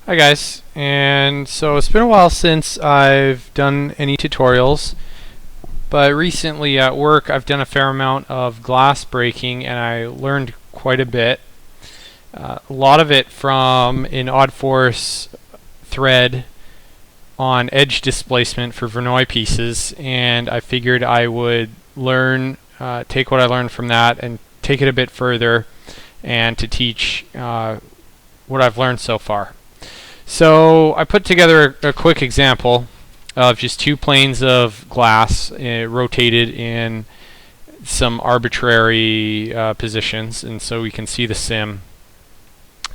Hi guys, and so it's been a while since I've done any tutorials, but recently at work I've done a fair amount of glass breaking and I learned quite a bit. A lot of it from an odd force thread on edge displacement for Verneuil pieces, and I figured I would take what I learned from that and take it a bit further and to teach what I've learned so far. So I put together a quick example of just two planes of glass rotated in some arbitrary positions, and so we can see the sim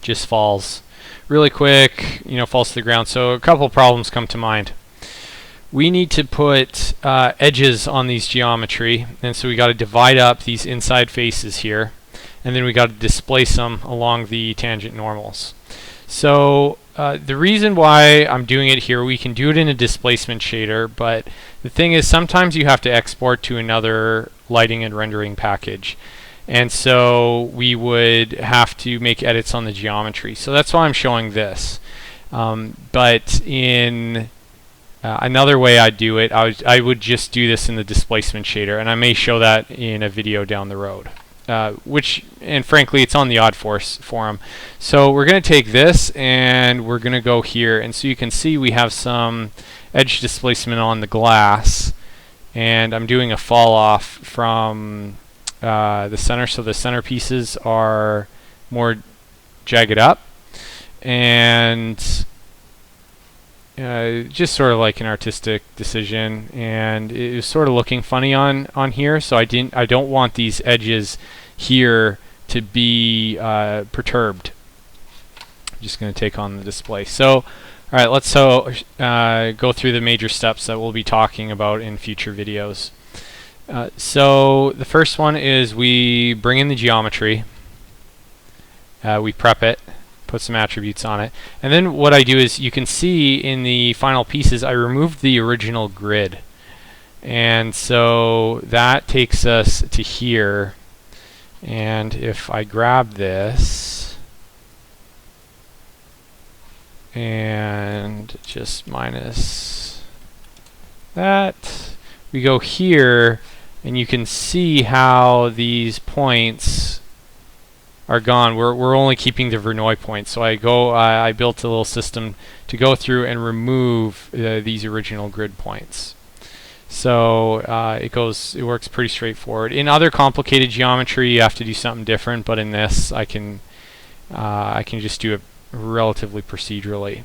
just falls really quick, falls to the ground. So a couple problems come to mind. We need to put edges on these geometry, and so we got to divide up these inside faces here, and then we got to displace them along the tangent normals. So the reason why I'm doing it here, we can do it in a displacement shader, but the thing is sometimes you have to export to another lighting and rendering package. And so we would have to make edits on the geometry. So that's why I'm showing this. But in another way I'd do it, I would just do this in the displacement shader, and I may show that in a video down the road. And frankly, it's on the Odd Force forum. So we're going to take this and we're going to go here, and so you can see we have some edge displacement on the glass, and I'm doing a fall off from the center, so the center pieces are more jagged up, and just sort of like an artistic decision, and it was sort of looking funny on here, so I don't want these edges here to be perturbed. I'm just going to take on the display. So alright, let's go through the major steps that we'll be talking about in future videos. So the first one is we bring in the geometry, we prep it, put some attributes on it, and then what I do is, you can see in the final pieces I removed the original grid, and so that takes us to here. And if I grab this and just minus that, we go here and you can see how these points are gone. We're only keeping the Verneuil points. So I built a little system to go through and remove these original grid points. So it works pretty straightforward. In other complicated geometry, you have to do something different, but in this, I can just do it relatively procedurally.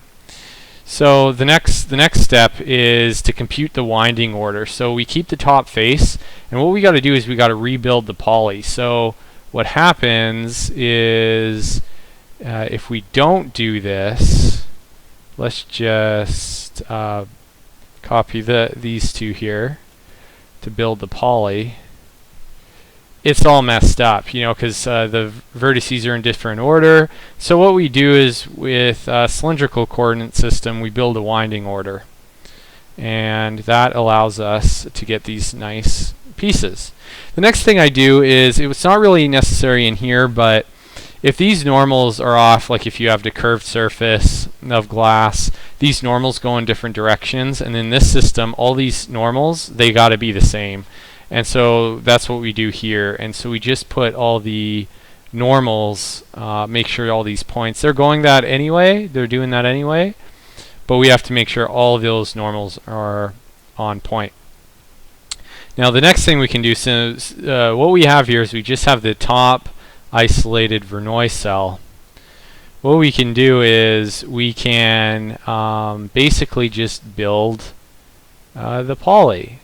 So the next step is to compute the winding order. So we keep the top face, and what we got to do is we got to rebuild the poly. So what happens is if we don't do this, let's just copy these two here to build the poly. It's all messed up, because the vertices are in different order. So what we do is, with a cylindrical coordinate system, we build a winding order, and that allows us to get these nice pieces. The next thing I do is, it's not really necessary in here, but if these normals are off, like if you have the curved surface of glass, these normals go in different directions, and in this system, all these normals, they got to be the same. And so that's what we do here. And so we just put all the normals, make sure all these points, they're doing that anyway, but we have to make sure all of those normals are on point. Now the next thing we can do, since what we have here is we just have the top isolated Verneuil cell. What we can do is we can basically just build the poly.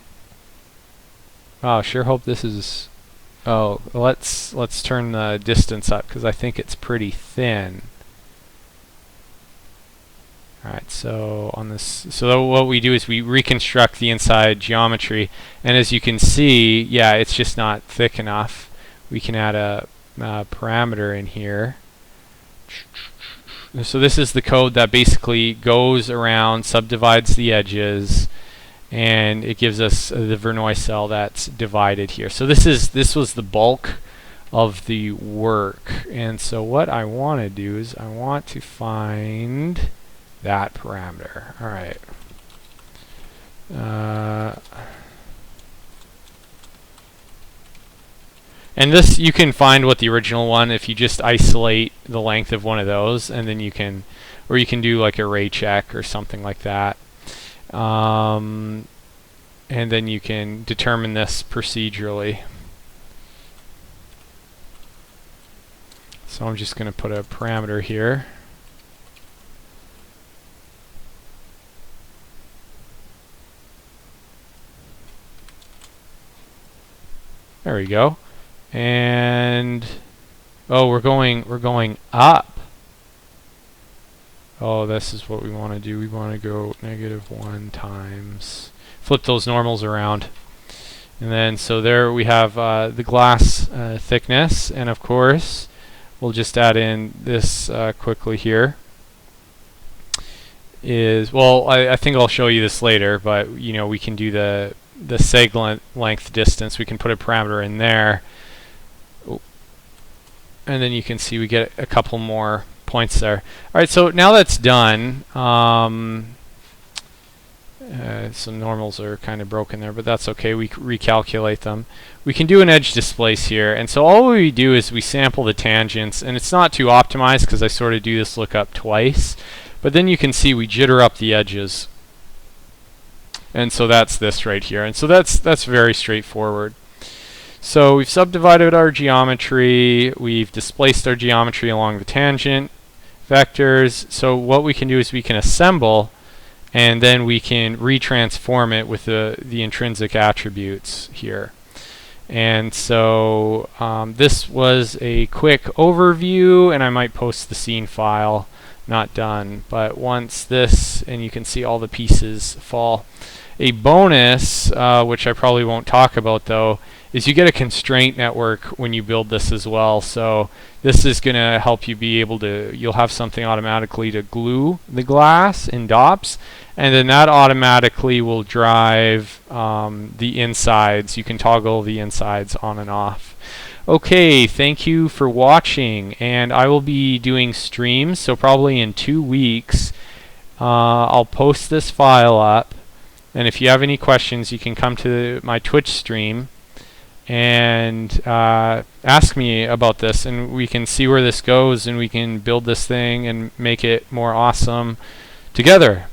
Wow, sure hope this is... Oh, let's turn the distance up, because I think it's pretty thin. Alright, so on this, so what we do is we reconstruct the inside geometry, and as you can see, yeah, it's just not thick enough. We can add a parameter in here. So this is the code that basically goes around, subdivides the edges, and it gives us the Verneuil cell that's divided here. So this was the bulk of the work. And so what I want to do is I want to find that parameter. All right. And this, you can find what the original one if you just isolate the length of one of those, and then you can, or you can do like array check or something like that. And then you can determine this procedurally. So I'm just going to put a parameter here. There we go. And oh, we're going up. Oh, this is what we want to do. We want to go -1 times. Flip those normals around. And then so there we have the glass thickness, and of course we'll just add in this quickly here. Well, I think I'll show you this later, but you know, we can do the seg length distance. We can put a parameter in there. And then you can see we get a couple more points there. All right, so now that's done. Some normals are kind of broken there, but that's okay. We recalculate them. We can do an edge displace here. And so all we do is we sample the tangents, and it's not too optimized because I sort of do this lookup twice. But then you can see we jitter up the edges. And so that's this right here. And so that's very straightforward. So we've subdivided our geometry, we've displaced our geometry along the tangent vectors. So what we can do is we can assemble, and then we can retransform it with the intrinsic attributes here. And so this was a quick overview, and I might post the scene file. Not done, but once this, and you can see all the pieces fall. A bonus, which I probably won't talk about though, is you get a constraint network when you build this as well. So this is going to help you be able to, you'll have something automatically to glue the glass in DOPS, and then that automatically will drive the insides. You can toggle the insides on and off. Okay, thank you for watching, and I will be doing streams, so probably in 2 weeks I'll post this file up, and if you have any questions you can come to my Twitch stream and ask me about this, and we can see where this goes, and we can build this thing and make it more awesome together.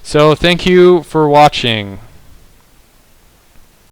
So thank you for watching.